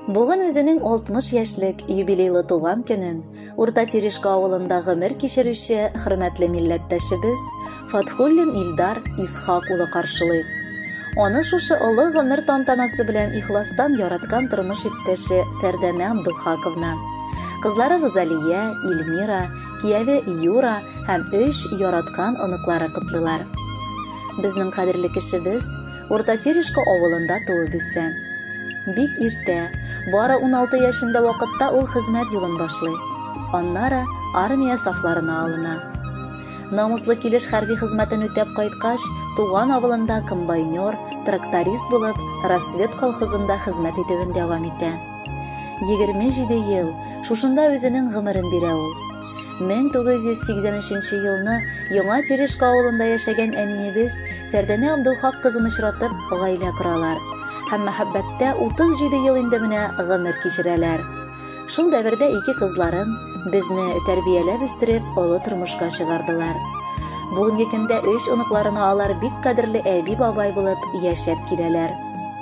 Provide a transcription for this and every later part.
Бүген үзенең 60 яшьлек юбилейлы туган көнен Урта Терешка авылында гомер кичерүче хөрмәтле милләттәшебез Фатхуллин Илдар Исхак улы каршылый. Аны шушы олы гомер тантанасы белән ихластан яраткан тормыш иптәше Фәрдәнә Абдулхаковна, кызлары Розалия, Илмира, кияве Юра һәм 3 яраткан оныклары котлыйлар. Безнең кадерле кешебез Урта Терешка авылында туып үсә. Бик иртә, бары 16 яшендә вакытта ул хезмәт юлын башлый. Аннары армия сафларына алына. Намуслы килеш хәрби хезмәтен үтәп кайткач, туган авылында комбайнер, тракторист булып, Рассвет колхозында хезмәт итүен дәвам итә. 27 ел шушында үзенең гомерен бирә ул. 1983 елны Яңа Терешка авылында яшәгән әниебез Фәрдәнә Абдулхак кызын очратып, гаилә коралар. Һәм мәхәббәттә 37 ел инде менә гомер кичерәләр. Шул дәвердә 2 кызларын безне тәрбияләп үстереп, олы тормышка чыгардылар. Бүгенге көндә 3 оныкларына алар бик кадерле әби-бабай булып яшәп киләләр.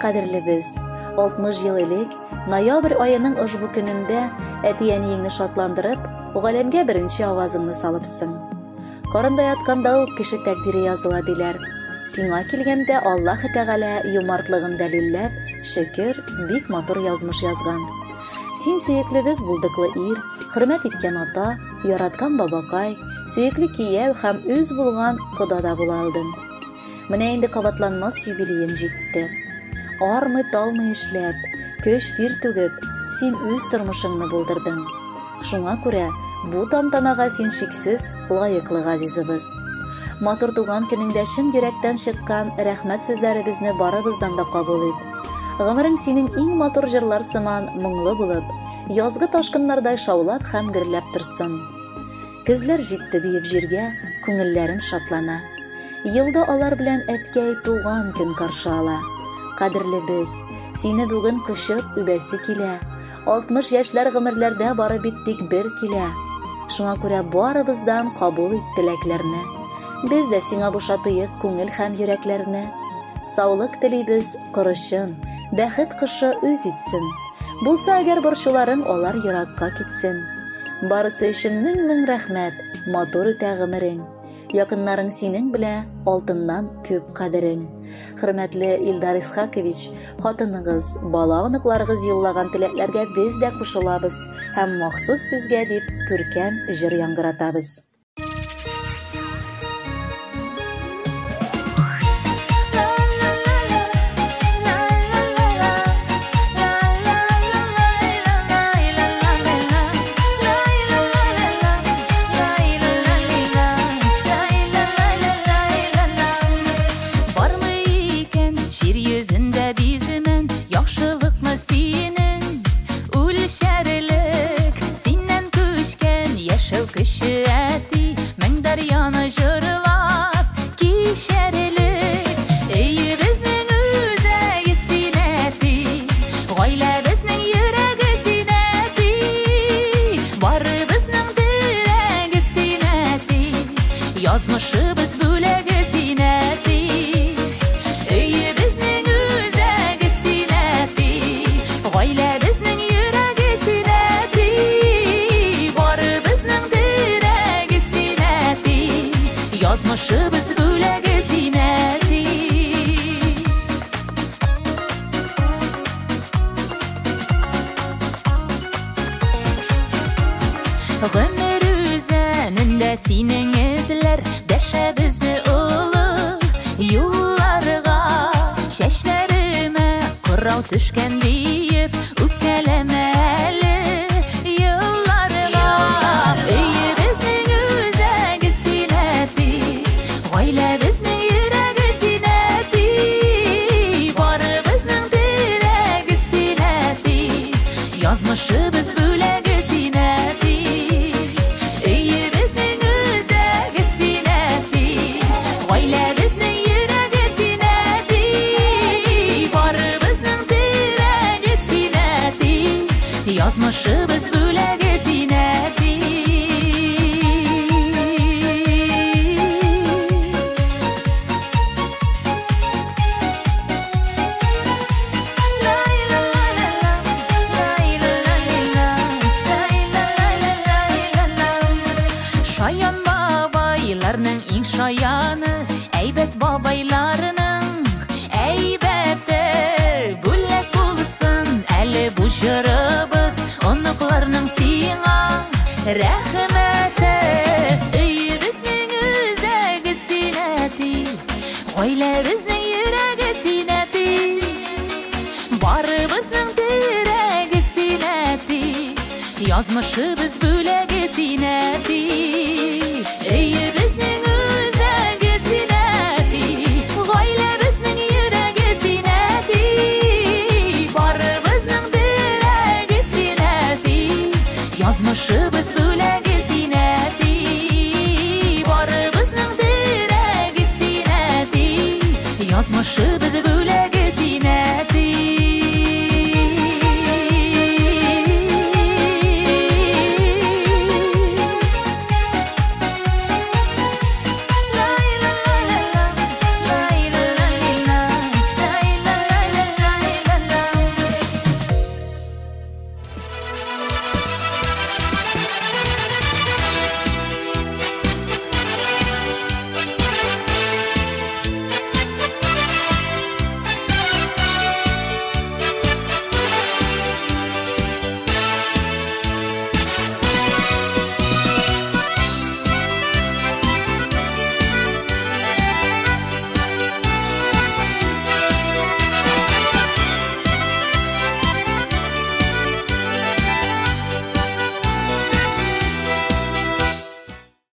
Кадерлебез, 60 ел элек ноябрь аеның ошбу көнендә әти-әниеңне шатландырып, галәмгә беренче авазыңны салыпсың. Карында ятканда ук кеше тәкъдире языла диләр. Сиңа килгәндә Аллаһ Тәгалә юмартлыгын дәлилләп, шөкер, бик матур язмыш язган. Син сөеклебез булдыклы ир, хөрмәт иткән ата, яраткан бабакай, сөекле кияү һәм үз булган кода да була алдың. Менә инде кабатланмас юбилеең җитте. Армый-талмый эшләп, көч-тир түгеп, син үз тормышыңны булдырдың. Шуңа күрә бу тантанага син шиксез лаеклы газизыбыз. Матур туган көнеңдә чын йөрәктән чыккан рәхмәт сүзләребезне барыбыздан да кабул ит. Гомерең синең иң матур җырлар сыман моңлы булып, язгы ташкыннардай шаулап һәм гөрләп торсын. Көзләр җитте диеп җиргә, күңелләрем шатлана. Елда алар белән әткәй туган көн каршы ала. Кадерлебез, сине бүген кочып үбәсе килә. 60 яшьләр гомерләрдә бары бит тик бер килә. Шуңа күрә барыбыздан кабул ит теләкләрне. Без дә сиңа бушатыйк күңел һәм йөрәкләрне. Саулык телибез, корышын, бәхет кышы үз итсен. Булса әгәр борчуларың алар еракка китсен. Барысы өчен мең рәхмәт, матур үтә гомерең. Якыннарың синең белә алтыннан күп кадерең. Хөрмәтле Илдар Исхакович, хатыныгыз, бала-оныкларыгыз юллаган теләкләргә без дә кушылабыз һәм махсус сезгә дип күркәм җыр яңгыратабыз. Yazmışыбыз бүләге зинәти, өйе безнең үзәге зинәти, гаилә безнең йөрәге зинәти, бары безнең дирәге зинәти, язмышыбыз бүләге зинәти. Гомер үзәнендә синең дәшәбезне улы юлларга, чәчләремә кырау төшкән диеп үпкәләмә әле елларга. Өйе безнең үзәге зинәти, гаилә безнең йөрәге зинәти, бары безнең дирәге зинәти, язмышыбыз бүләге зинәти. Yazmışыбыз бүләге зинәти. La la la la la айларының әйбәте бүләк булсын әлі бу жырыбыз оныкларның сиңа рәхмәте өйебезнең үзәге синәти гаиләбезнең йөрәге синәти барыбызның терәге синәти язмышыбыз бүләге синәти өйебезнең үзәге синәти гаиләбезнең йөрәге синәти барыбызның терәге синәти язмышыбыз бүләге синәти барыбызның терәге синәти язмышы